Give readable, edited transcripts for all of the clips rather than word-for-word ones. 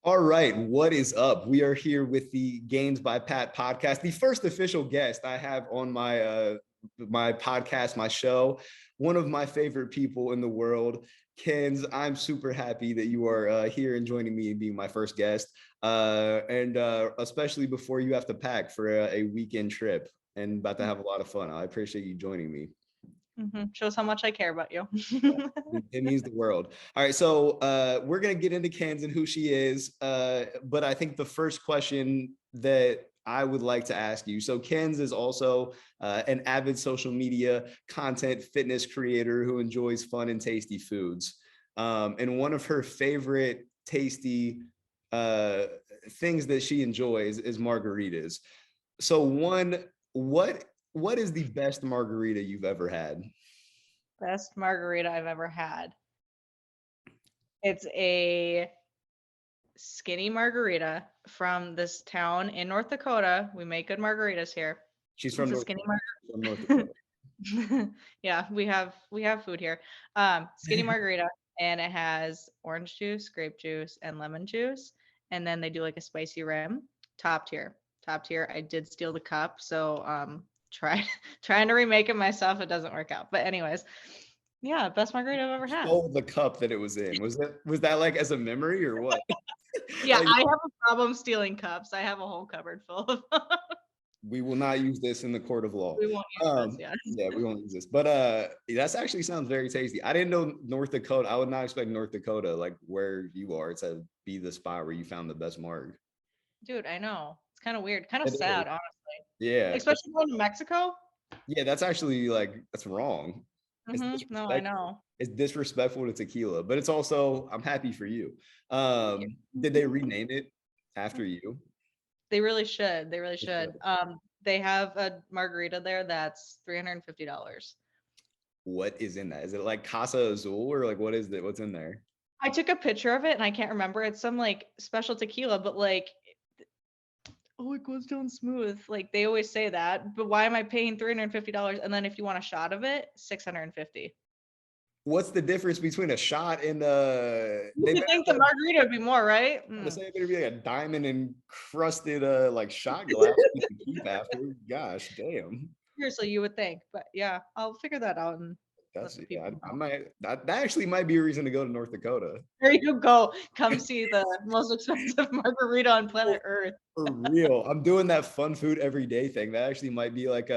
All right, what is up? We are here with the Gains by Pat podcast, the first official guest I have on my podcast, my show. One of my favorite people in the world, Kenz. I'm super happy that you are here and joining me and being my first guest, and especially before you have to pack for a weekend trip and about to have a lot of fun. I appreciate you joining me. Shows how much I care about you. It means the world. All right, so we're gonna get into Kenz and who she is, but I think the first question that I would like to ask you. So Kenz is also an avid social media content fitness creator who enjoys fun and tasty foods. And one of her favorite tasty things that she enjoys is margaritas. So what is the best margarita you've ever had? Best margarita I've ever had. It's a skinny margarita from this town in North Dakota. We make good margaritas here. She's from It's a skinny margarita. Yeah, we have food here. Skinny margarita, and it has orange juice, grape juice, and lemon juice. And then they do like a spicy rim. Top tier. Top tier. I did steal the cup, so trying to remake it myself. It doesn't work out. But anyways, yeah, best margarita I've ever had. Oh, the cup that it was in. Was that like as a memory or what? Yeah, Like, I have a problem stealing cups. I have a whole cupboard full of them. we will not use this in the court of law. We won't use this, Yeah, we won't use this. But that's actually sounds very tasty. I didn't know North Dakota. I would not expect North Dakota, like where you are, to be the spot where you found the best marg. Dude, I know. It's kind of weird, kind of sad, honestly. Yeah. Especially going to Mexico. Yeah, that's actually that's wrong. No, I know. It's disrespectful to tequila, but it's also, I'm happy for you. Did they rename it after you? They really should. They really should. They have a margarita there that's $350. What is in that? Is it like Casa Azul or like what is it? What's in there? I took a picture of it and I can't remember. It's some like special tequila, but like, oh, it goes down smooth. Like they always say that, but why am I paying $350? And then if you want a shot of it, $650. What's the difference between a shot and You think the margarita would be more, right? The same thing would be like a diamond encrusted like shot glass you can keep after. Gosh, damn. Seriously, you would think, but yeah, I'll figure that out and That's I might that actually might be a reason to go to North Dakota. There you go. Come see the most expensive margarita on planet Earth. For real. I'm doing that fun food every day thing. That actually might be like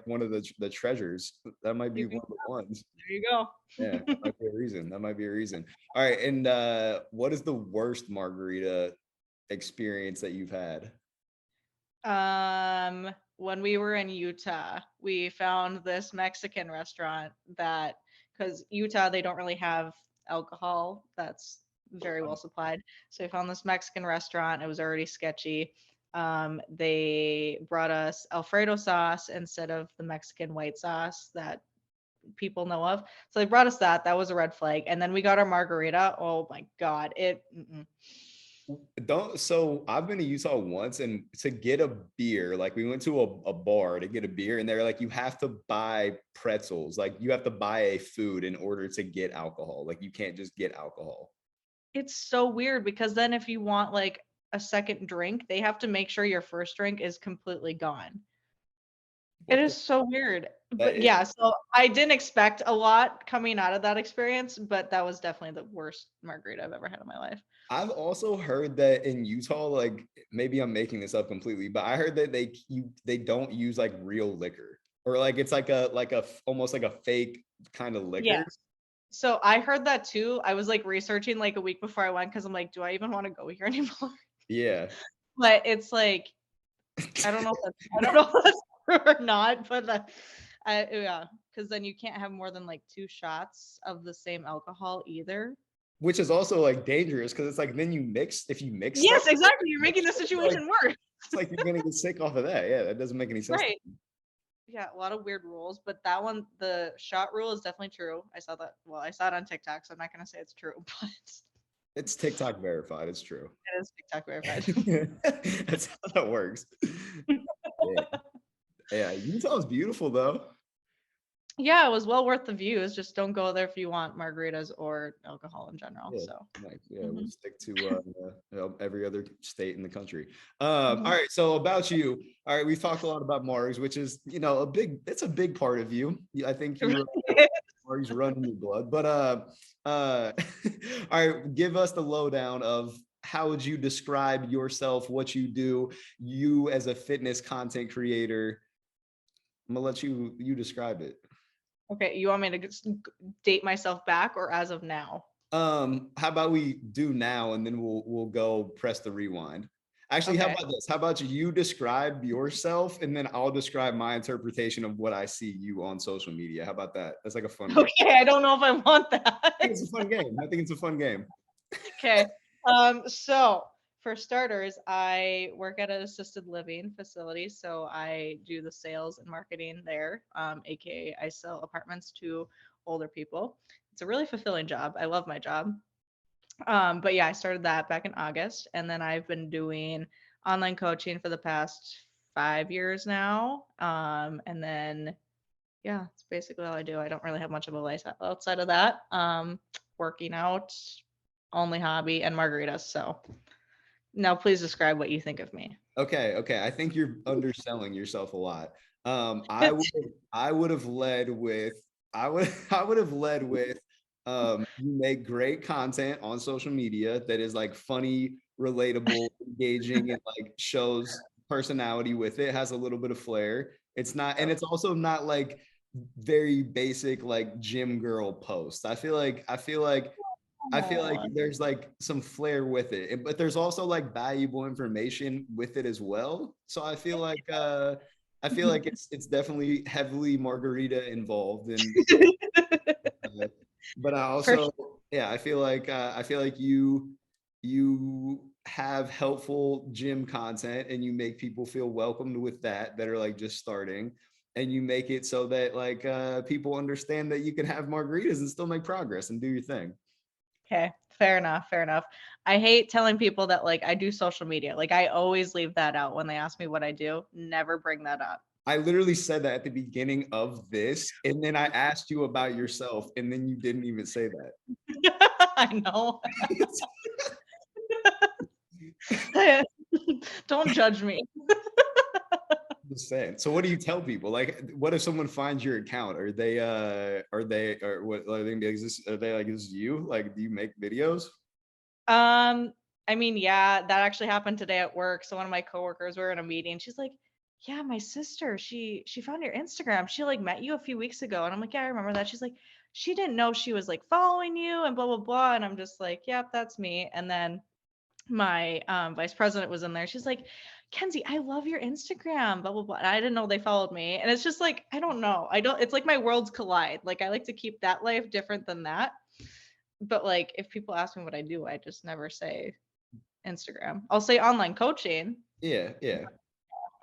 one of the treasures. That might be one of the ones. There you go. Yeah, that might be a reason. That might be a reason. All right. And what is the worst margarita experience that you've had? When we were in Utah, we found this Mexican restaurant that, because Utah, they don't really have alcohol that's very well supplied. So we found this Mexican restaurant. It was already sketchy. They brought us Alfredo sauce instead of the Mexican white sauce that people know of. So they brought us that. That was a red flag. And then we got our margarita. Oh my God. So I've been to Utah once, and to get a beer, like we went to a bar to get a beer, and they're like, you have to buy pretzels, like you have to buy a food in order to get alcohol. Like you can't just get alcohol. It's so weird because then if you want like a second drink, they have to make sure your first drink is completely gone. It is so weird. But yeah, so I didn't expect a lot coming out of that experience, but that was definitely the worst margarita I've ever had in my life. I've also heard that in Utah, like maybe I'm making this up completely, but I heard that they don't use like real liquor, or like it's like a almost like a fake kind of liquor. Yes. So I heard that too. I was like researching like a week before I went because I'm like, do I even want to go here anymore? Yeah. But it's like, I don't know if that's true or not, but yeah, because then you can't have more than like 2 shots of the same alcohol either. Which is also like dangerous because it's like then if you mix. Yes, stuff, exactly. You're making the situation worse. It's like you're gonna get sick off of that. Yeah, that doesn't make any sense. Right. Yeah, a lot of weird rules, but that one, the shot rule is definitely true. I saw that. Well, I saw it on TikTok, so I'm not gonna say it's true, but it's TikTok verified. It's true. It is TikTok verified. That's how that works. Yeah, Utah is beautiful though. Yeah, it was well worth the views. Just don't go there if you want margaritas or alcohol in general. Yeah, So, nice. Yeah, we'll mhm. stick to every other state in the country. All Mhm. right. So about you. All right, we've talked a lot about Margs, which is it's a big part of you. I think Margs run in your blood. But all right, give us the lowdown of how would you describe yourself, what you do, you as a fitness content creator. I'm gonna let you describe it. Okay, you want me to date myself back or as of now? How about we do now and then we'll go press the rewind. Actually, how Okay. about this? How about you describe yourself and then I'll describe my interpretation of what I see you on social media. How about that? That's like a fun game. Okay, I don't know if I want I think that. it's a fun game. I think it's a fun game. Okay. So for starters, I work at an assisted living facility, so I do the sales and marketing there. AKA I sell apartments to older people. It's a really fulfilling job. I love my job. But yeah, I started that back in August, and then I've been doing online coaching for the past 5 years now. And then yeah, it's basically all I do. I don't really have much of a life outside of that. Working out, only hobby, and margaritas. So now please describe what you think of me. Okay. I think you're underselling yourself a lot. I would have led with I would have led with you make great content on social media that is like funny, relatable, engaging, and like shows personality with it, has a little bit of flair. It's not, and it's also not like very basic like gym girl posts. I feel like Aw. there's like some flair with it, but there's also like valuable information with it as well. So I feel like it's definitely heavily margarita involved and but I For also yeah, I feel like you have helpful gym content and you make people feel welcomed with that are like just starting and you make it so that like people understand that you can have margaritas and still make progress and do your thing. okay, fair enough, fair enough. I hate telling people that like I do social media. Like I always leave that out when they ask me what I do. Never bring that up. I literally said that at the beginning of this, and then I asked you about yourself, and then you didn't even say that. I know. Don't judge me. Just saying. So, what do you tell people? Like, what if someone finds your account? Or what? Are they gonna be like, is this? Are they like, this is you? Like, do you make videos? Um, I mean, yeah, that actually happened today at work. So one of my coworkers were in a meeting. She's like, "Yeah, my sister, she found your Instagram. She like met you a few weeks ago." And I'm like, "Yeah, I remember that." She's like, "She didn't know she was like following you and blah blah blah." And I'm just like, "Yep, that's me." And then my vice president was in there. She's like, "Kenzie, I love your Instagram, blah blah blah." And I didn't know they followed me. And it's just like, I don't know. I don't. It's like my worlds collide. Like I like to keep that life different than that. But like, if people ask me what I do, I just never say Instagram. I'll say online coaching. Yeah.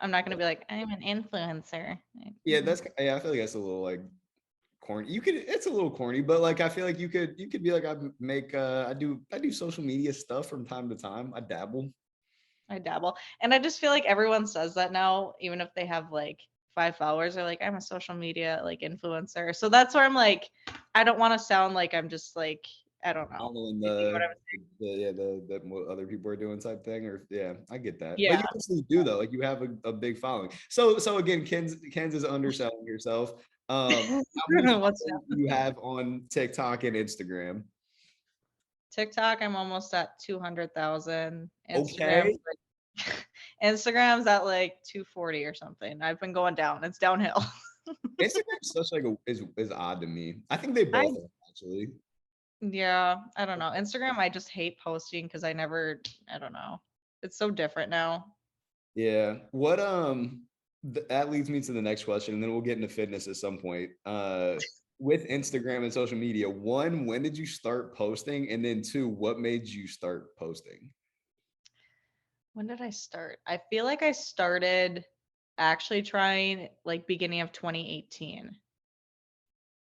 I'm not gonna be like, I'm an influencer. Yeah, yeah, I feel like that's a little like corny. It's a little corny, but like I feel like you could be like I do social media stuff from time to time. I dabble. I dabble. And I just feel like everyone says that now, even if they have like 5 followers, they're like, I'm a social media like influencer. So that's where I'm like, I don't want to sound like I'm just like, I don't know. Following If you know what I'm the what other people are doing type thing, or yeah, I get that. But Yeah. you actually do though, like you have a big following. So again, Ken's is underselling yourself. How many What's followers that? do you have on TikTok and Instagram? TikTok, I'm almost at 200,000. Instagram's Okay. like Instagram's at like 240 or something. I've been going down. It's downhill. Instagram's such like a is odd to me. I think they I both are actually. Yeah, I don't know. Instagram, I just hate posting because I don't know. It's so different now. Yeah. What that leads me to the next question, and then we'll get into fitness at some point. With Instagram and social media, one, when did you start posting? And then two, what made you start posting? When did I start? I feel like I started actually trying like beginning of 2018.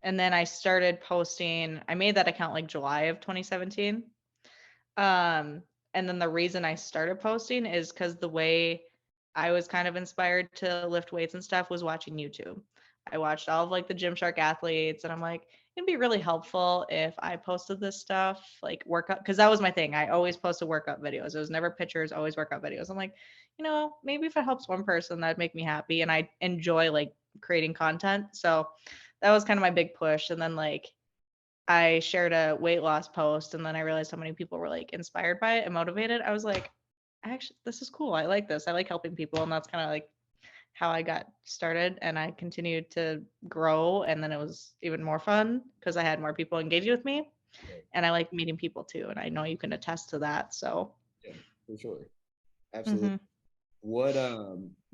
And then I started posting, I made that account like July of 2017. Um, and then the reason I started posting is because the way I was kind of inspired to lift weights and stuff was watching YouTube. I watched all of like the Gymshark athletes, and I'm like, it'd be really helpful if I posted this stuff, like workout, because that was my thing. I always posted workout videos. It was never pictures, always workout videos. I'm like, maybe if it helps one person, that'd make me happy. And I enjoy like creating content. So that was kind of my big push. And then like I shared a weight loss post, and then I realized how many people were like inspired by it and motivated. I was like, actually, this is cool. I like this. I like helping people. And that's kind of like how I got started, and I continued to grow. And then it was even more fun because I had more people engaging with me, Right. and I like meeting people too. And I know you can attest to that. So, Yeah, for sure. Absolutely. hmm What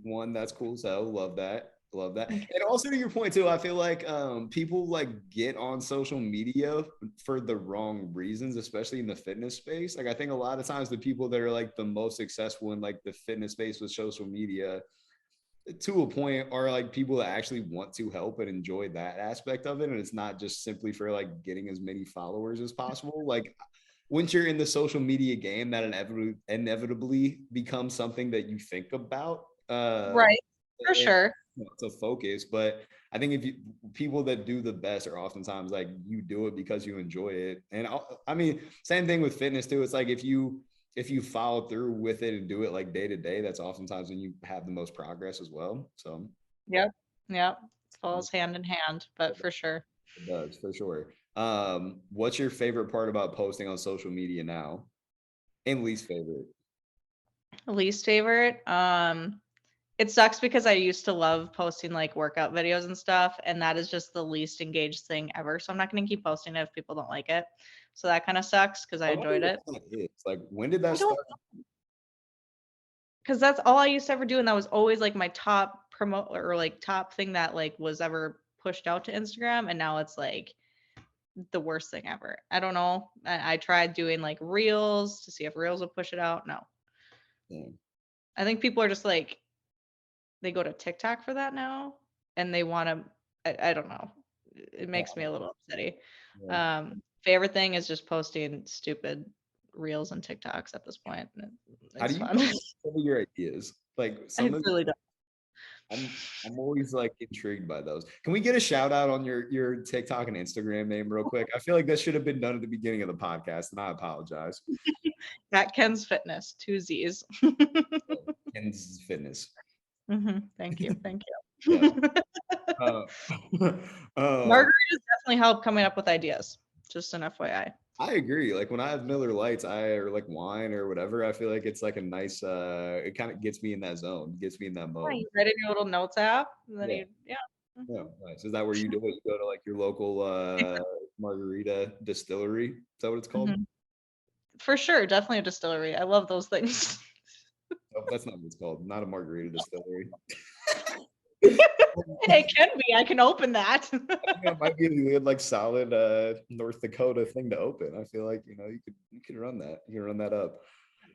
one that's cool. So love that. Love that. thank And also to your point too, I feel like people like get on social media for the wrong reasons, especially in the fitness space. Like I think a lot of times the people that are like the most successful in like the fitness space with social media to a point are like people that actually want to help and enjoy that aspect of it. And it's not just simply for like getting as many followers as possible. Like once you're in the social media game, that inevitably becomes something that you think about you. Right. For and sure. to focus. But I think if you people that do the best are oftentimes like you do it because you enjoy it. And I mean, same thing with fitness too. It's like if you follow through with it and do it like day to day, that's oftentimes when you have the most progress as well. So Yep. Yep. Falls hand in hand, but for sure. it does for sure. What's your favorite part about posting on social media now? And least favorite? Least favorite. It sucks because I used to love posting like workout videos and stuff, and that is just the least engaged thing ever. So I'm not going to keep posting it if people don't like it. So that kind of sucks because I I wonder enjoyed what it. that is. Like, when did I that don't, start? because that's all I used to ever do, and that was always like my top promote or like top thing that like was ever pushed out to Instagram, and now it's like the worst thing ever. I don't know. I tried doing like reels to see if reels would push it out. No, Yeah, I think people are just like they go to TikTok for that now, and they want to. I don't know. It makes me a little upsetty. yeah. Favorite thing is just posting stupid reels and TikToks at this point. How do It's you fun. come up with some of your ideas? Like I some of really don't. I'm always like intrigued by those. Can we get a shout out on your TikTok and Instagram name real quick? I feel like that should have been done at the beginning of the podcast, and I apologize. At Ken's Fitness, two Z's. Ken's Fitness. Thank you. Thank Yeah. you. Uh, um, Margaritas definitely help coming up with ideas. Just an FYI. I agree. Like when I have Miller Lights, or like wine or whatever, I feel like it's like a nice it kind of gets me in that zone, gets me in that Yeah, mode. you write in your little notes app, and then Yeah. yeah. Yeah. Nice. Is that where you do it? You go to like your local margarita distillery? Is that what it's called? Mhm. For sure, definitely a distillery. I love those things. Oh, that's not what it's called. Not a margarita distillery. It can be. I can open that. Yeah, it might be a good, like solid North Dakota thing to open. I feel like you can run that. You can run that up.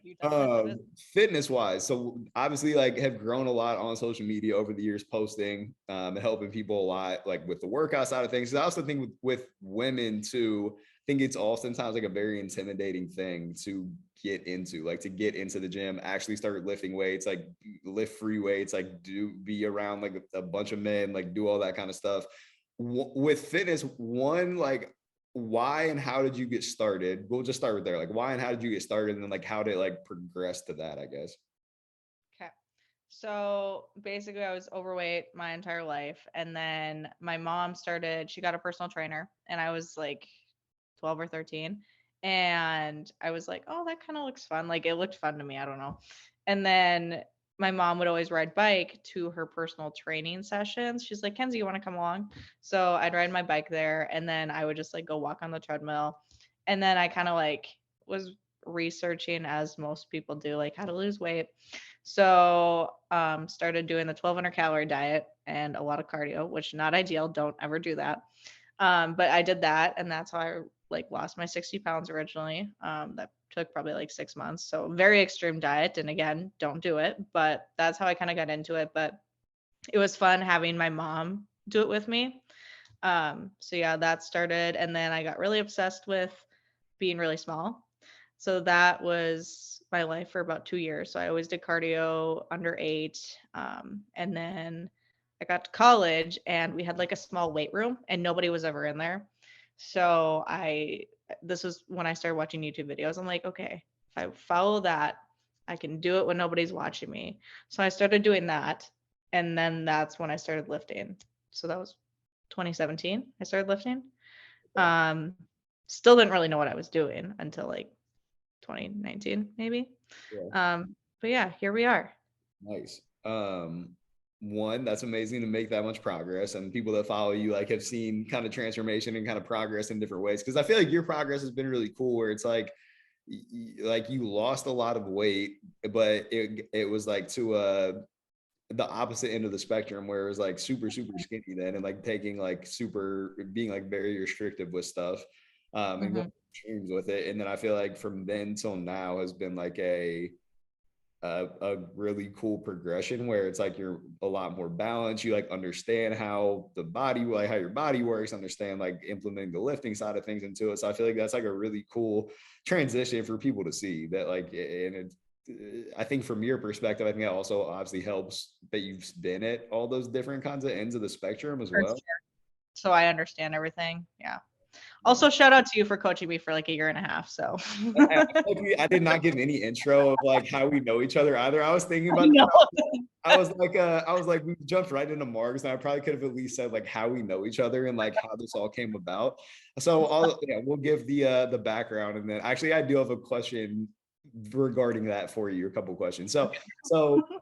You definitely have it. Fitness wise, so obviously like have grown a lot on social media over the years, posting and helping people a lot, like with the workout side of things. I also think with women too, I think it's oftentimes like a very intimidating thing to get into, like to get into the gym, actually start lifting weights, like lift free weights, like do be around like a bunch of men, like do all that kind of stuff. With fitness, one like why and how did you get started? We'll just start with there. Like why and how did you get started, and then like how did it like progress to that, I guess. Okay. So basically, I was overweight my entire life. And then my mom started, she got a personal trainer, and I was like 12 or 13. And I was like, oh, that kind of looks fun. Like it looked fun to me. I don't know. And then my mom would always ride bike to her personal training sessions. She's like, Kenzie, you want to come along? So I'd ride my bike there, and then I would just like go walk on the treadmill. And then I kind of like was researching, as most people do, like how to lose weight. So started doing the 1,200 calorie diet and a lot of cardio, which not ideal. Don't ever do that. But I did that, and that's how I like lost my 60 pounds originally. That took probably like 6 months. So very extreme diet, and again, don't do it. But that's how I kind of got into it. But it was fun having my mom do it with me. So yeah, that started, and then I got really obsessed with being really small. So that was my life for about 2 years. So I always did cardio under 8. And then I got to college and we had like a small weight room and nobody was ever in there. So this was when I started watching YouTube videos. I'm like, okay, if I follow that, I can do it when nobody's watching me. So I started doing that. And then that's when I started lifting. So that was 2017. I started lifting. Um, Still didn't really know what I was doing until like 2019, maybe. Yeah. But yeah, here we are. Nice. One, that's amazing to make that much progress, and people that follow you like have seen kind of transformation and kind of progress in different ways. Because I feel like your progress has been really cool, where it's like you lost a lot of weight, but it was like to the opposite end of the spectrum, where it was like super skinny then, and like taking like super being like very restrictive with stuff, and going extremes with it. And then I feel like from then till now has been like a really cool progression, where it's like you're a lot more balanced. You like understand how the body, like how your body works, understand like implementing the lifting side of things into it. So I feel like that's like a really cool transition for people to see that, like, and it, I think from your perspective, I think that also obviously helps that you've been at all those different kinds of ends of the spectrum as well. So I understand everything. Yeah. Also, shout out to you for coaching me for like a year and a half. So I did not give any intro of like how we know each other either. I was thinking about I was like, we jumped right into Margs, and I probably could have at least said like how we know each other and like how this all came about. So we'll give the background, and then actually I do have a question regarding that for you, a couple questions. So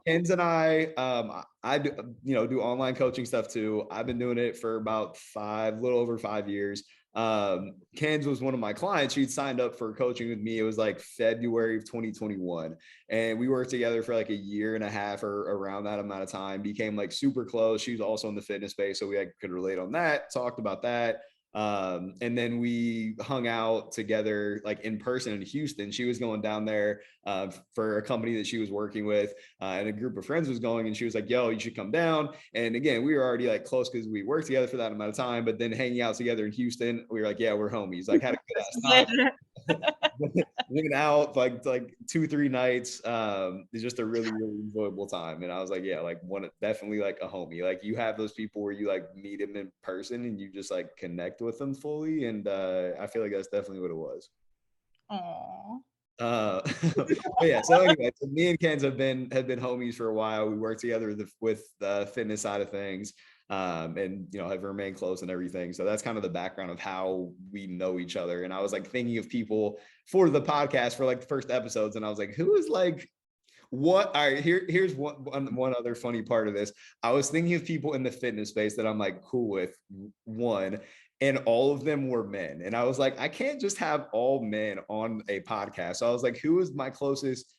Kenz and I do, do online coaching stuff too. I've been doing it for about little over 5 years. Kenz was one of my clients. She'd signed up for coaching with me. It was like February of 2021, and we worked together for like a year and a half or around that amount of time, became like super close. She was also in the fitness space, so we like, could relate on that, talked about that. And then we hung out together like in person in Houston. She was going down there for a company that she was working with, and a group of friends was going, and she was like, yo, you should come down. And again, we were already like close because we worked together for that amount of time, but then hanging out together in Houston, we were like, yeah, we're homies. Like, had a good ass time. Living out like 2-3 nights. It's just a really enjoyable time. And I was like, yeah, like definitely like a homie. Like, you have those people where you like meet them in person and you just like connect with them fully. And I feel like that's definitely what it was. Aww. But yeah, so anyway, so me and Kenz have been homies for a while. We work together with the fitness side of things, and have remained close and everything. So that's kind of the background of how we know each other. And I was like thinking of people for the podcast for like the first episodes, and I was like, who is like what? All right, here's one other funny part of this. I was thinking of people in the fitness space that I'm like cool with, one, and all of them were men. And I was like, I can't just have all men on a podcast. So I was like, who is my closest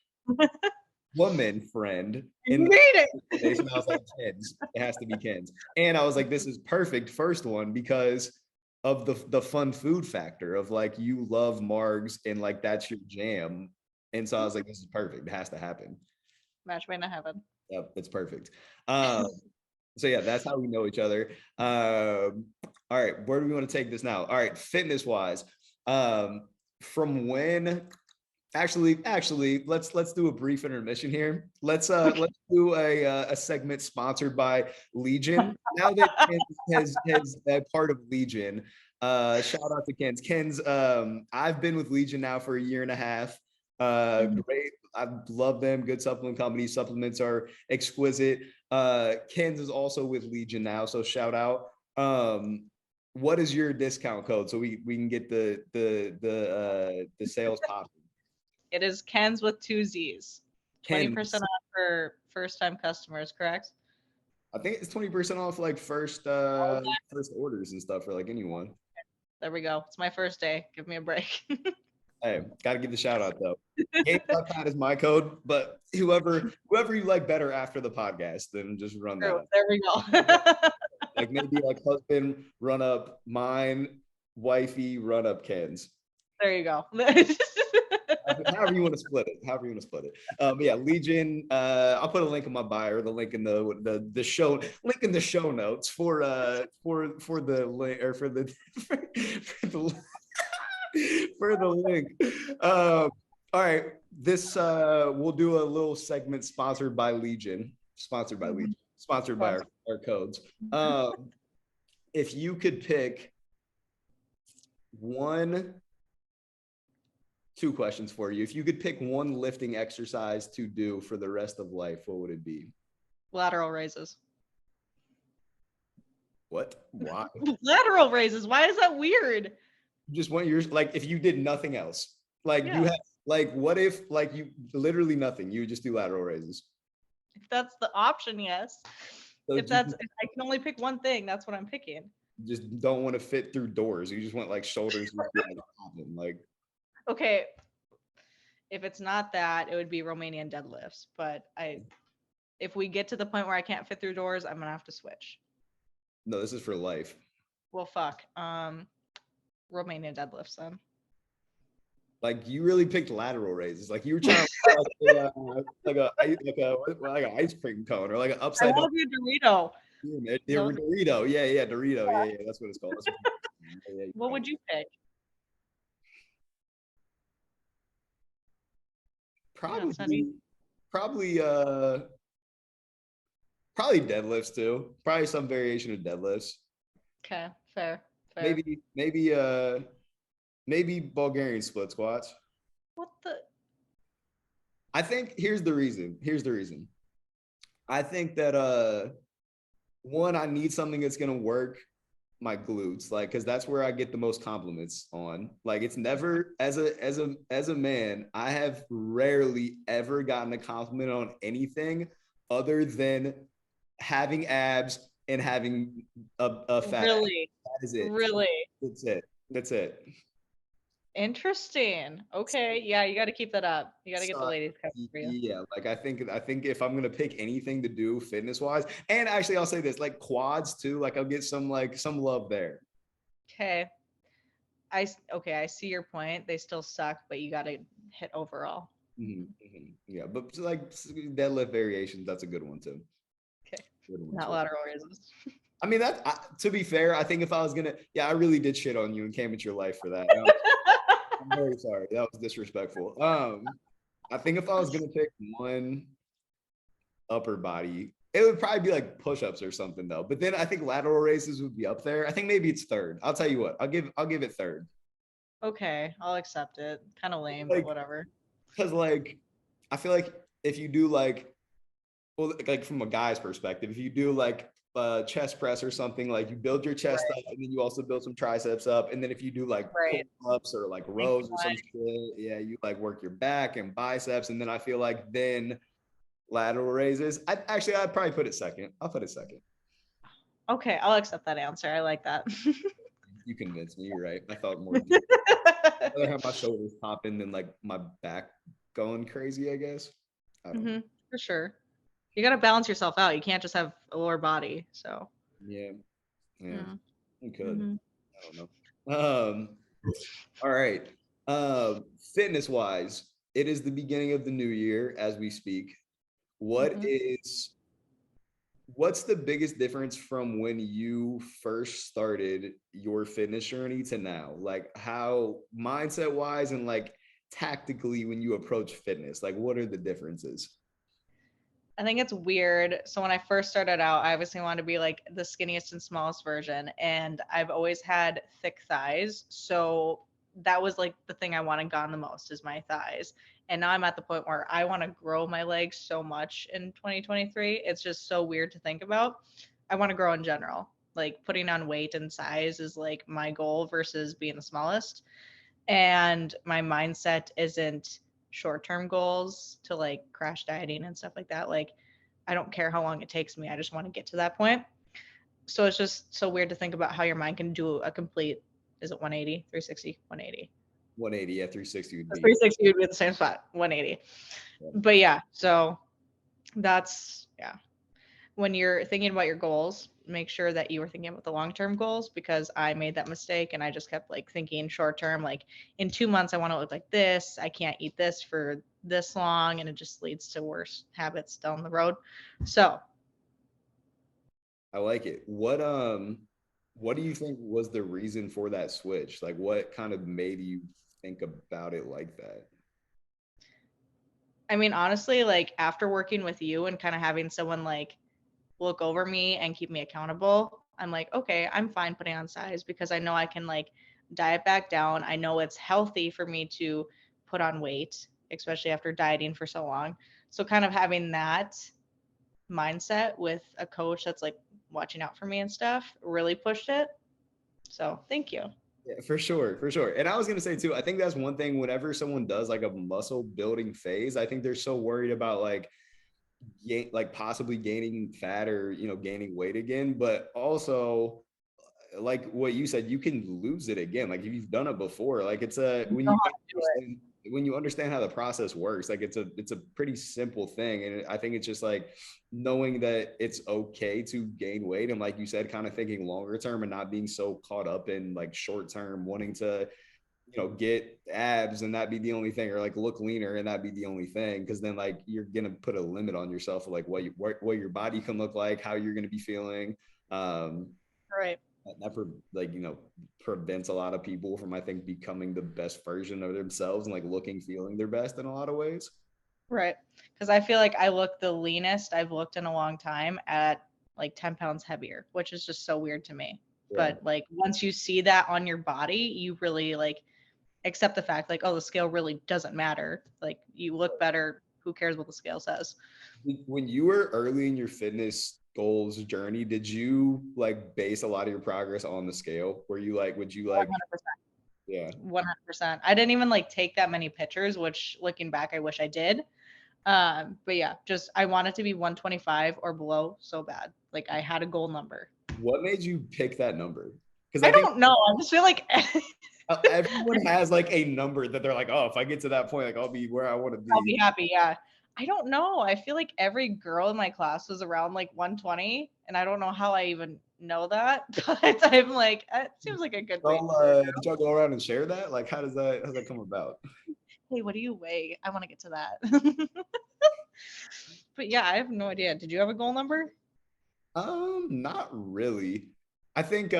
woman friend in the space? And I was like, Kenz. It has to be Kenz. And I was like, this is perfect first one because of the fun food factor of like, you love Margs and like that's your jam. And so I was like, this is perfect. It has to happen. Match made in heaven. Yep, it's perfect. So yeah, that's how we know each other. All right, where do we want to take this now? All right, fitness wise, from when? Actually, let's do a brief intermission here. Let's do a segment sponsored by Legion. Now that Kenz has a part of Legion, shout out to Kenz. Kenz, I've been with Legion now for a year and a half. Great. I love them. Good supplement company. Supplements are exquisite. Kenz is also with Legion now, so shout out. What is your discount code so we can get the sales popping? It is Kenz with 2 Z's. 20% off for first-time customers, correct? I think it's 20% off like first orders and stuff for like anyone. There we go. It's my first day. Give me a break. Hey, got to give the shout out though. GainsByPat is my code, but whoever you like better after the podcast, then just run that. There we go. Like maybe like husband run up mine, wifey run up Kenz. There you go. However you want to split it. But yeah, Legion. I'll put a link in my bio, or the link in the show notes for the link, or for the link. All right, this we'll do a little segment sponsored by Legion. Sponsored by our codes. If you could pick two questions for you. If you could pick one lifting exercise to do for the rest of life, what would it be? Lateral raises. What? Why? Lateral raises. Why is that weird? Just want your, like, if you did nothing else, like Yeah. you have, like, what if, like, you literally nothing, you would just do lateral raises? If that's the option, yes. So If I can only pick one thing, that's what I'm picking. just don't want to fit through doors. You just want like shoulders, like. Okay. If it's not that, it would be Romanian deadlifts. But if we get to the point where I can't fit through doors, I'm gonna have to switch. No, this is for life. Well, fuck. Romanian deadlifts then. Like, you really picked lateral raises. Like, you were trying to like an ice cream cone or like an upside down. I want to be a Dorito. Dorito. Yeah, Dorito. Yeah, that's what it's called. What would you pick? Probably deadlifts too. Probably some variation of deadlifts. Okay, fair. Maybe Bulgarian split squats. What the? I think here's the reason. I think that one, I need something that's gonna work my glutes, like, because that's where I get the most compliments on. Like, it's never, as a man, I have rarely ever gotten a compliment on anything other than having abs and having a fat. Really? That is it. Really? That's it. Interesting. Okay, yeah, you got to keep that up. You got to get the ladies coming for you. Yeah, like I think if I'm gonna pick anything to do fitness wise, and actually I'll say this, like quads too, like I'll get some love there. Okay. I see your point. They still suck, but you got to hit overall. Yeah, but like deadlift variations, that's a good one too. Okay. Not lateral raises. I mean, to be fair, I think if I was gonna, I really did shit on you and came at your life for that. I'm very sorry. That was disrespectful. I think if I was gonna pick one upper body, it would probably be like push-ups or something though. But then I think lateral raises would be up there. I think maybe it's third. I'll tell you what. I'll give it third. Okay, I'll accept it. Kind of lame, but whatever. Because like, I feel like if you do like, well, like from a guy's perspective, if you do like chest press or something, like you build your chest up and then you also build some triceps up, and then if you do like pull-ups or like rows or some shit, you like work your back and biceps, and then I feel like then lateral raises. I'd probably put it second. I'll put it second. Okay, I'll accept that answer. I like that. You convinced me. You're right. I thought more. I'd rather have my shoulders popping than like my back going crazy, I guess. I don't know. For sure. You got to balance yourself out. You can't just have a lower body. So. Yeah. You could. I don't know. All right. Fitness wise, it is the beginning of the new year as we speak. What's the biggest difference from when you first started your fitness journey to now? Like, how mindset wise and like tactically when you approach fitness, like what are the differences? I think it's weird. So when I first started out, I obviously wanted to be like the skinniest and smallest version. And I've always had thick thighs. So that was like the thing I wanted gone the most is my thighs. And now I'm at the point where I want to grow my legs so much in 2023. It's just so weird to think about. I want to grow in general. Like putting on weight and size is like my goal versus being the smallest. And my mindset isn't short-term goals to like crash dieting and stuff like that. Like I don't care how long it takes me. I just want to get to that point. So it's just so weird to think about how your mind can do a complete, is it 180, 360, 180? 180, yeah, 360 would be. 360 would be the same spot, 180. Yeah. But yeah, so that's, when you're thinking about your goals, make sure that you are thinking about the long-term goals, because I made that mistake and I just kept like thinking short-term, like in 2 months, I want to look like this. I can't eat this for this long. And it just leads to worse habits down the road. So. I like it. What do you think was the reason for that switch? Like what kind of made you think about it like that? I mean, honestly, like after working with you and kind of having someone like look over me and keep me accountable, I'm like, okay, I'm fine putting on size because I know I can like diet back down. I know it's healthy for me to put on weight, especially after dieting for so long. So kind of having that mindset with a coach that's like watching out for me and stuff really pushed it. So thank you. Yeah, for sure, for sure. And I was gonna say too, I think that's one thing whenever someone does like a muscle building phase, I think they're so worried about like possibly gaining fat or gaining weight again, but also like what you said, you can lose it again. Like if you've done it before, like it's a You know how to do it. when you understand how the process works, like it's a pretty simple thing. And I think it's just like knowing that it's okay to gain weight and like you said, kind of thinking longer term and not being so caught up in like short term wanting to get abs and that be the only thing, or like look leaner and that be the only thing, because then like you're gonna put a limit on yourself of like what your body can look like, how you're gonna be feeling. um Right. that like prevents a lot of people from, I think, becoming the best version of themselves and like looking, feeling their best in a lot of ways. Right. Because I feel like I look the leanest I've looked in a long time at like 10 pounds heavier, which is just so weird to me. Yeah. But like once you see that on your body, you really like accept the fact like, oh, the scale really doesn't matter. Like you look better. Who cares what the scale says? When you were early in your fitness goals journey, did you like base a lot of your progress on the scale? Were you like, would you like, 100%. yeah, 100%. I didn't even like take that many pictures, which looking back, I wish I did. But yeah, just I wanted to be 125 or below so bad. Like I had a goal number. what made you pick that number? Because I I think don't know. I just feel like everyone has like a number that they're like, oh, if I get to that point, like I'll be where I want to I'll be. be happy. Yeah. I don't know. I feel like every girl in my class was around like 120, and I don't know how I even know that, but I'm like, it seems like a good weight So, to start did out. y'all go around and share that? Like, how does that come about? Hey, what do you weigh? I want to get to that. But yeah, I have no idea. Did you have a goal number? Not really. I think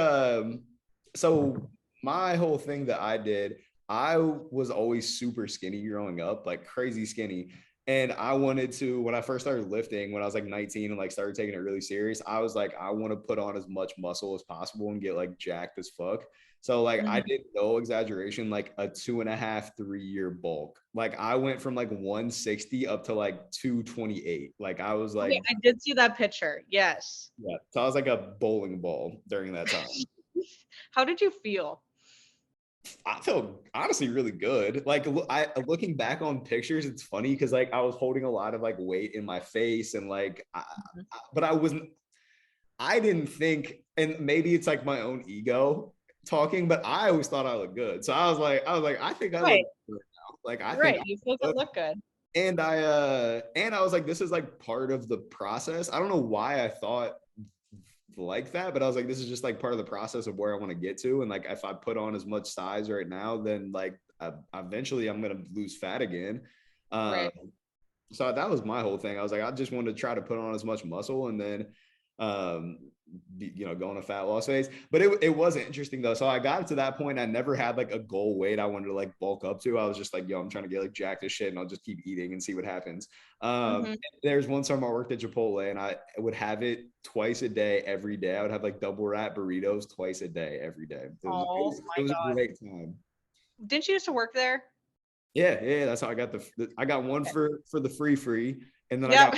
so my whole thing that I did, I was always super skinny growing up, like crazy skinny. And I wanted to, when I first started lifting, when I was like 19 and like started taking it really serious, I was like, I want to put on as much muscle as possible and get like jacked as fuck. So like I Mhm. did, no exaggeration, like a 2.5, 3 year bulk. Like I went from like 160 up to like 228. Like I was Okay, like, I did see that picture. Yes. yeah. So I was like a bowling ball during that time. How did you feel? I felt honestly really good. Like looking back on pictures, it's funny because like I was holding a lot of like weight in my face and like, Mhm. but I wasn't. I didn't think, and maybe it's like my own ego talking, but I always thought I looked good. So I was like, I think I look Right, good now. Like I think right. You still I could look good. and I was like, this is like part of the process. I don't know why I thought like that, but I was like, this is just like part of the process of where I want to get to. And like, if I put on as much size right now, then like eventually I'm gonna lose fat again. Uh, Right. so that was my whole thing. I was like, I just wanted to try to put on as much muscle and then um go on a fat loss phase. But it wasn't interesting though. So I got to that point. I never had like a goal weight I wanted to like bulk up to. I was just like, yo, I'm trying to get like jacked as shit and I'll just keep eating and see what happens. Hmm. There's one time I worked at Chipotle and I would have it twice a day, every day. I would have like double wrap burritos twice a day, every day. Oh It my was a God. great time. Didn't you used to work there? Yeah, that's how I got I got one Okay. for the free, and then Yep.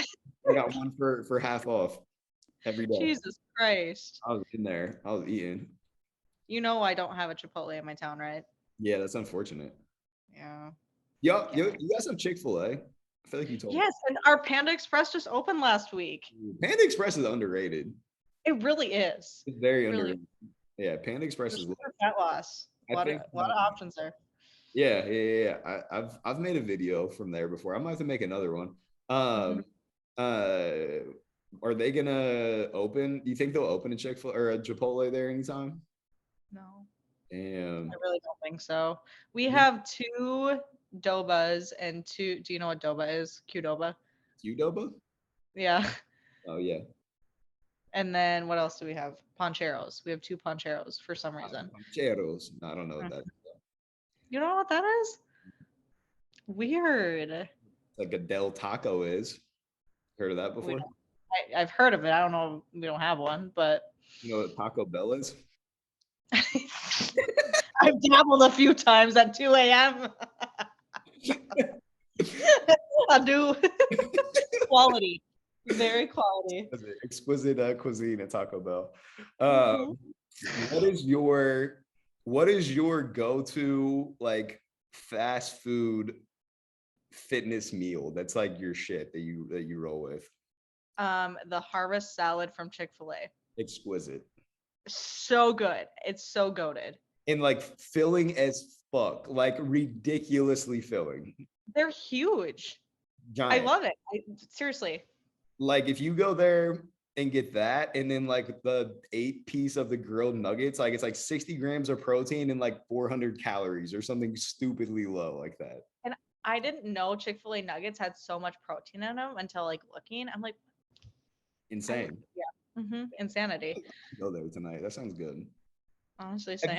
I got one for half off every day. Jesus Christ. I was in there. I was eating. You know I don't have a Chipotle in my town, right? Yeah, that's unfortunate. Yeah. Yo, Yeah. you guys have Chick-fil-A. I feel like you told me. Yes, and our Panda Express just opened last week. Panda Express is underrated. It really is. It's very Really, underrated. Yeah, Panda Express is lit. especially for fat loss. I think A lot of options there. yeah. I've made a video from there before. I might have to make another one. Um Hmm. uh are they gonna open? Do you think they'll open a Chick-fil or a Chipotle there anytime? No, I Damn. really don't think so. We have two Dobas and two. Do you know what Doba is? Qdoba. Qdoba? Yeah. Oh yeah. And then what else do we have? Poncheros. We have two Poncheros for some reason. Pancheros. No, I don't know what Mhm. that is. You don't know what that is? Weird. Like a Del Taco is. Heard of that We before? don't I've heard of it. I don't know. We don't have one, but You know what Taco Bell is? I've dabbled a few times at 2 a.m. I do. Quality. Very quality. Exquisite cuisine at Taco Bell. Mhm. What is your go-to like fast food fitness meal that's like your shit that you roll with? The harvest salad from Chick-fil-A. Exquisite. So good. It's so goated. And like filling as fuck, like ridiculously filling. They're huge. I Giant. love it. Seriously. Like if you go there and get that, and then like the 8-piece of the grilled nuggets, like it's like 60 grams of protein and like 400 calories or something stupidly low like that. And I didn't know Chick-fil-A nuggets had so much protein in them until like looking. I'm like, Insane. insanity. Go there tonight. That sounds good. Honestly, Have same.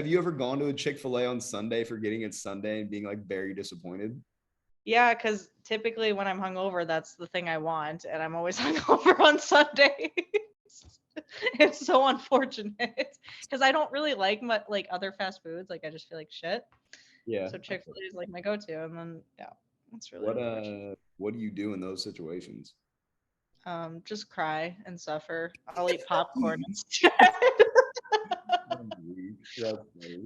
you ever gone to a Chick-fil-A on Sunday forgetting it's Sunday and being like very disappointed? Yeah, because typically when I'm hungover, that's the thing I want, and I'm always hungover on Sundays. It's so unfortunate because I don't really like like other fast foods. Like I just feel like shit. Yeah. So Chick-fil-A is like my go-to, and then yeah, it's really unfortunate. What do you do in those situations? Just cry and suffer. I'll eat popcorn instead.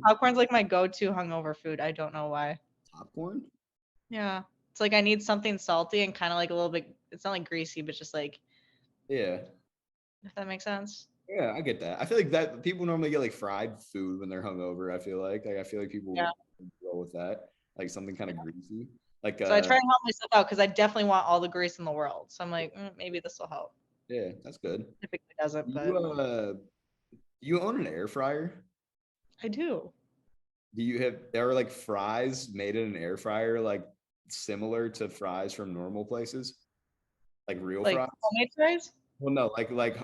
Popcorn's like my go-to hungover food. I don't know why. Popcorn? Yeah. It's like I need something salty and kind of like a little bit, it's not like greasy, but just like, Yeah. if that makes sense. Yeah, I get that. I feel like that people normally get like fried food when they're hungover. I feel like people Yeah. go with that, like something kind of greasy. Like So I try and help myself out because I definitely want all the grease in the world. So I'm like, maybe this will help. yeah, that's good. Typically doesn't, but You own an air fryer? I do. There are like fries made in an air fryer, like similar to fries from normal places, like real Like fries? homemade fries? Well, no,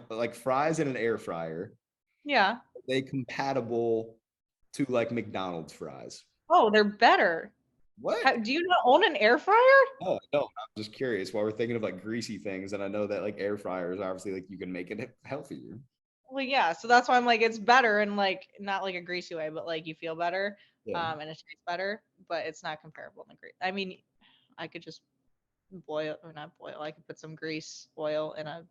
like fries in an air fryer. Yeah. They compatible to like McDonald's fries. Oh, they're better. What? Do you not own an air fryer? Oh, no, I'm just curious while we're thinking of like greasy things. And I know that like air fryers, obviously, like you can make it healthier. Well, yeah. So that's why I'm like, it's better and like not like a greasy way, but like you feel better, Yeah. and it tastes better, but it's not comparable to grease. I mean, I could just boil or not boil. I could put some grease oil in a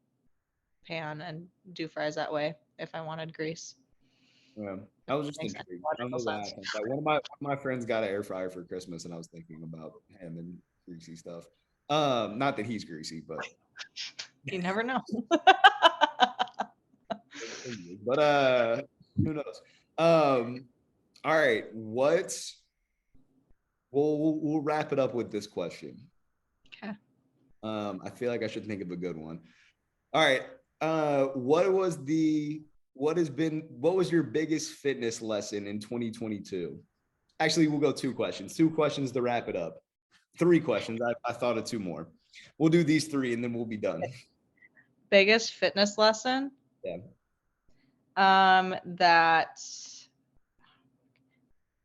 pan and do fries that way if I wanted grease. Yeah. I was just Makes intrigued. I don't logical know why I sense. think that. One of my friends got an air fryer for Christmas, and I was thinking about him and greasy stuff. Not that he's greasy, but You never know. but who knows? All right, we'll wrap it up with this question. Okay. I feel like I should think of a good one. All right. What was your biggest fitness lesson in 2022? Actually, we'll go 2 questions. 2 questions to wrap it up. 3 questions. I thought of 2 more. We'll do these 3 and then we'll be done. Biggest fitness lesson? Yeah. That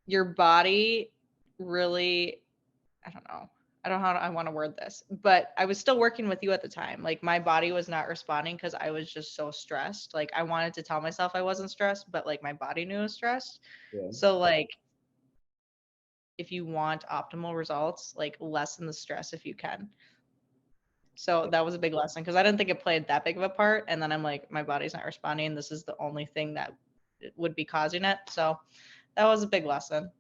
your body really, I don't know. I don't know how I want to word this, but I was still working with you at the time. Like my body was not responding because I was just so stressed. Like I wanted to tell myself I wasn't stressed, but like my body knew I was stressed. Yeah. So like if you want optimal results, like lessen the stress if you can. So that was a big lesson because I didn't think it played that big of a part. And then I'm like, my body's not responding. This is the only thing that would be causing it. So that was a big lesson.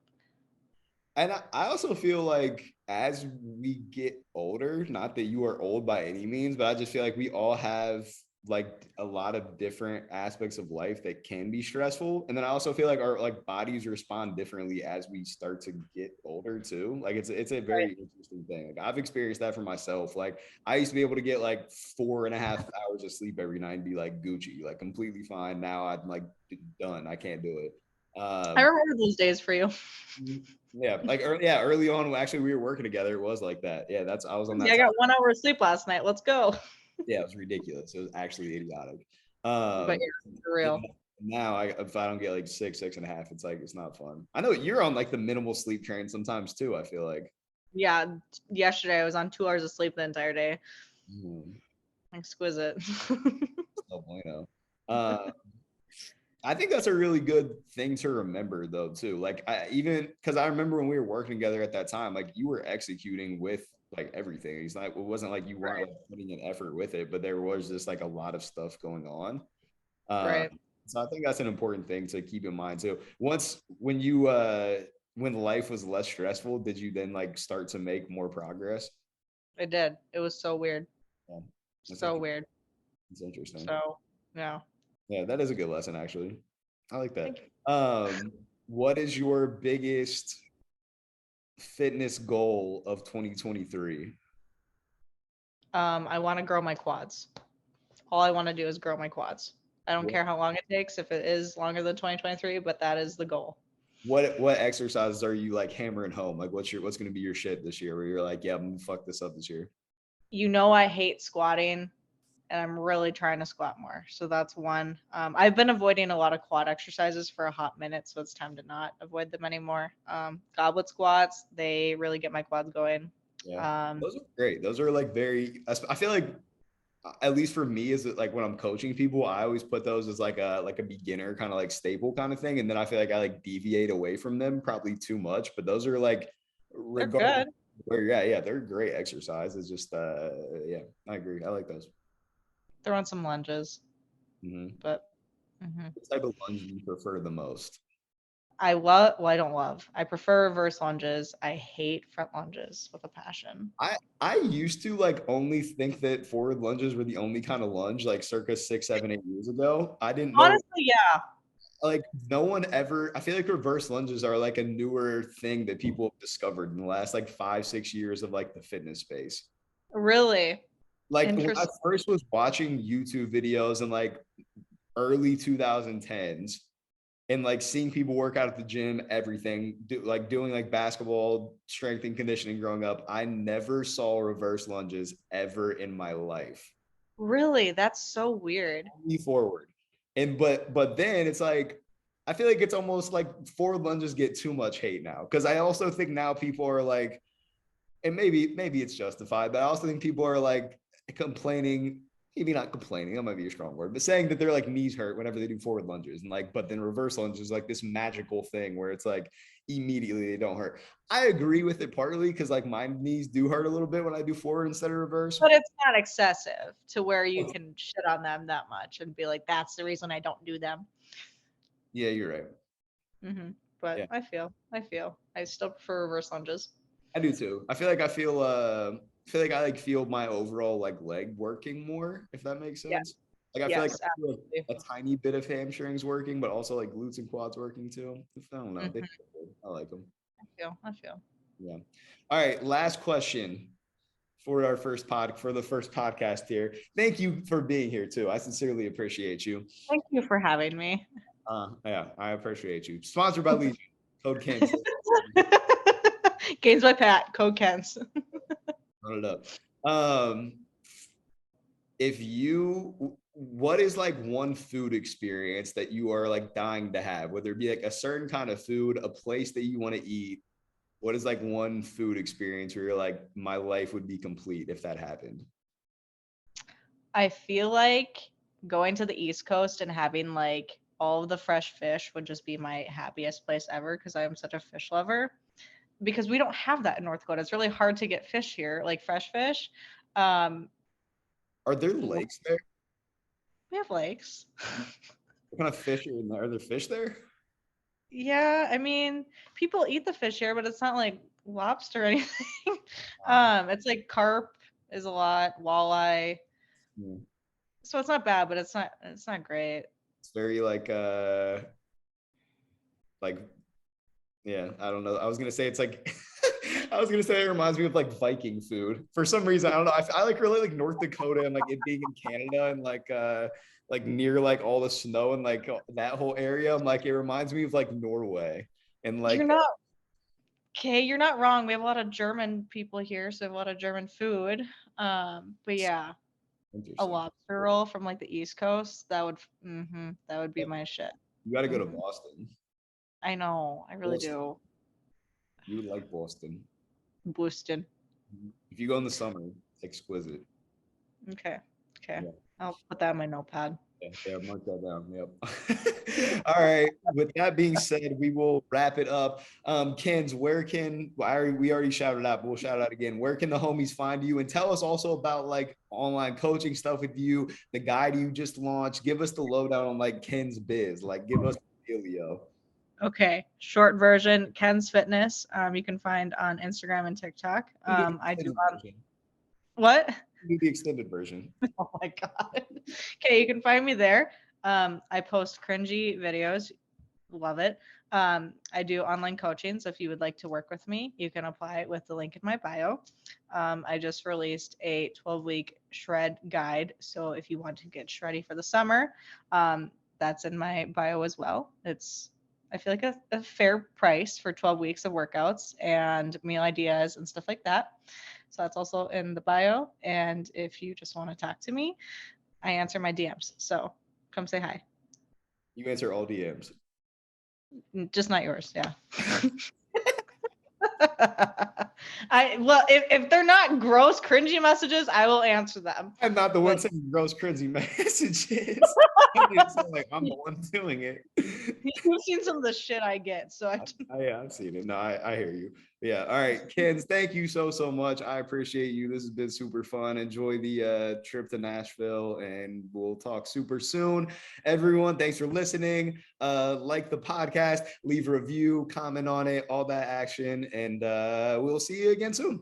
And I also feel like as we get older, not that you are old by any means, but I just feel like we all have like a lot of different aspects of life that can be stressful. And then I also feel like our like bodies respond differently as we start to get older too. Like it's a very interesting thing. Like I've experienced that for myself. Like I used to be able to get like 4.5 hours of sleep every night and be like Gucci, like completely fine. Now I'm like done. I can't do it. I remember those days for you. Yeah, like early on, actually we were working together. It was like that. Yeah, I was on that. Yeah, I got 1 hour of sleep last night. Let's go. Yeah, it was ridiculous. It was actually idiotic. But yeah, for real. Now, if I don't get like 6.5, it's like it's not fun. I know you're on like the minimal sleep train sometimes too. I feel like. Yeah, yesterday I was on 2 hours of sleep the entire day. Exquisite. No bueno. Uh, I think that's a really good thing to remember, though, too. Like, even because I remember when we were working together at that time, like you were executing with like everything. It's not, it wasn't like you weren't Right. like putting in effort with it, but there was just like a lot of stuff going on. Uh, Right. so I think that's an important thing to keep in mind too. Once when life was less stressful, did you then like start to make more progress? I did. It was so weird. Yeah, that's So weird. that's interesting. So yeah. Yeah, that is a good lesson actually. I like that. Thank you. What is your biggest fitness goal of 2023? I want to grow my quads. All I want to do is grow my quads. I don't What care how long it takes, if it is longer than 2023, but that is the goal. what exercises are you like hammering home? Like what's gonna be your shit this year where you're like, yeah, I'm gonna fuck this up this year? You know, I hate squatting, and I'm really trying to squat more. So that's one. I've been avoiding a lot of quad exercises for a hot minute, so it's time to not avoid them anymore. Goblet squats, they really get my quads going. Yeah. Um, Those are great. Those are like very, I feel like at least for me, is it like when I'm coaching people, I always put those as like a beginner kind of like staple kind of thing. And then I feel like I like deviate away from them probably too much. But those are like they're regardless good. of where you're at, yeah, they're great exercise. It's just yeah, I agree. I like those. They're on some lunges, Hmm. but mhm. What type of lunge do you prefer the most? Well, I don't love. I prefer reverse lunges. I hate front lunges with a passion. I used to like only think that forward lunges were the only kind of lunge like circa 6, 7, 8 years ago. I didn't know Honestly, yeah. like no one ever. I feel like reverse lunges are like a newer thing that people have discovered in the last like 5, 6 years of like the fitness space. Really Like when I interesting. first was watching YouTube videos in like early 2010s and like seeing people work out at the gym, everything, like doing like basketball strength and conditioning growing up, I never saw reverse lunges ever in my life. Really, that's so weird. Me forward. And but then it's like I feel like it's almost like forward lunges get too much hate now. Cause I also think now people are like, and maybe it's justified, but I also think people are like complaining, maybe not complaining, that might be a strong word, but saying that their like knees hurt whenever they do forward lunges. And like, but then reverse lunges is like this magical thing where it's like immediately they don't hurt. I agree with it partly because like my knees do hurt a little bit when I do forward instead of reverse. But it's not excessive to where you can shit on them that much and be like, that's the reason I don't do them. Yeah, you're right. But Yeah. I still prefer reverse lunges. I do too. I feel like I like feel my overall like leg working more, if that makes Yeah. sense. Like I feel like Yes, I feel like absolutely. a tiny bit of hamstrings working, but also like glutes and quads working too. I don't know. They Hmm. feel good. I like them. I feel. Yeah. All right. Last question for the first podcast here. Thank you for being here too. I sincerely appreciate you. Thank you for having me. Yeah, I appreciate you. Sponsored by Legion. Code Kenz. Gains by Pat, code Ken's. Run it up. Um, if you what is like one food experience that you are like dying to have, whether it be like a certain kind of food, a place that you want to eat? What is like one food experience where you're like, my life would be complete if that happened? I feel like going to the East Coast and having like all of the fresh fish would just be my happiest place ever because I am such a fish lover. Because we don't have that in North Dakota. It's really hard to get fish here, like fresh fish. Um, Are there lakes there? we have lakes. What kind of fish are in there? Are there fish there? Yeah, I mean, people eat the fish here, but it's not like lobster or anything. It's like carp is a lot, walleye. Yeah. So it's not bad, but it's not great. It's very like yeah, I don't know. I was gonna say it's like I was gonna say it reminds me of like Viking food. For some reason, I don't know. I like really like North Dakota and like it being in Canada and like near like all the snow and like that whole area. I'm like it reminds me of like Norway and You're like not okay, you're not wrong. We have a lot of German people here, so we have a lot of German food. But yeah, a interesting. lobster roll from like the East Coast, that would be Yeah, my shit. you got to go to Hmm. Boston. I know, I really Boston. do. You would like Boston. Boosted. If you go in the summer, it's exquisite. Okay. Okay. Yeah. I'll put that in my notepad. Yeah, mark that down. Yep. All right. With that being said, we will wrap it up. Kenz, where can we already shouted out, but we'll shout out again. Where can the homies find you? And tell us also about like online coaching stuff with you, the guide you just launched. Give us the lowdown on like Kenz Biz. Like, give us the dealio. Okay, short version, Ken's Fitness. You can find on Instagram and TikTok. I do what? Do the extended version. Oh my god. Okay, you can find me there. I post cringy videos. Love it. I do online coaching, so if you would like to work with me, you can apply with the link in my bio. I just released a 12-week shred guide, so if you want to get shreddy for the summer, that's in my bio as well. It's I feel like a fair price for 12 weeks of workouts and meal ideas and stuff like that. So that's also in the bio. And if you just want to talk to me, I answer my DMs. So come say hi. You answer all DMs. Just not yours. Yeah. If they're not gross, cringy messages, I will answer them. I'm not the one sending gross, cringy messages. Like, I'm the one doing it. You've seen some of the shit I get, so I've seen it. No, I hear you. Yeah. All right, Kenz, thank you so much. I appreciate you. This has been super fun. Enjoy the trip to Nashville, and we'll talk super soon. Everyone, thanks for listening. Like the podcast, leave a review, comment on it, all that action, and we'll see you again soon.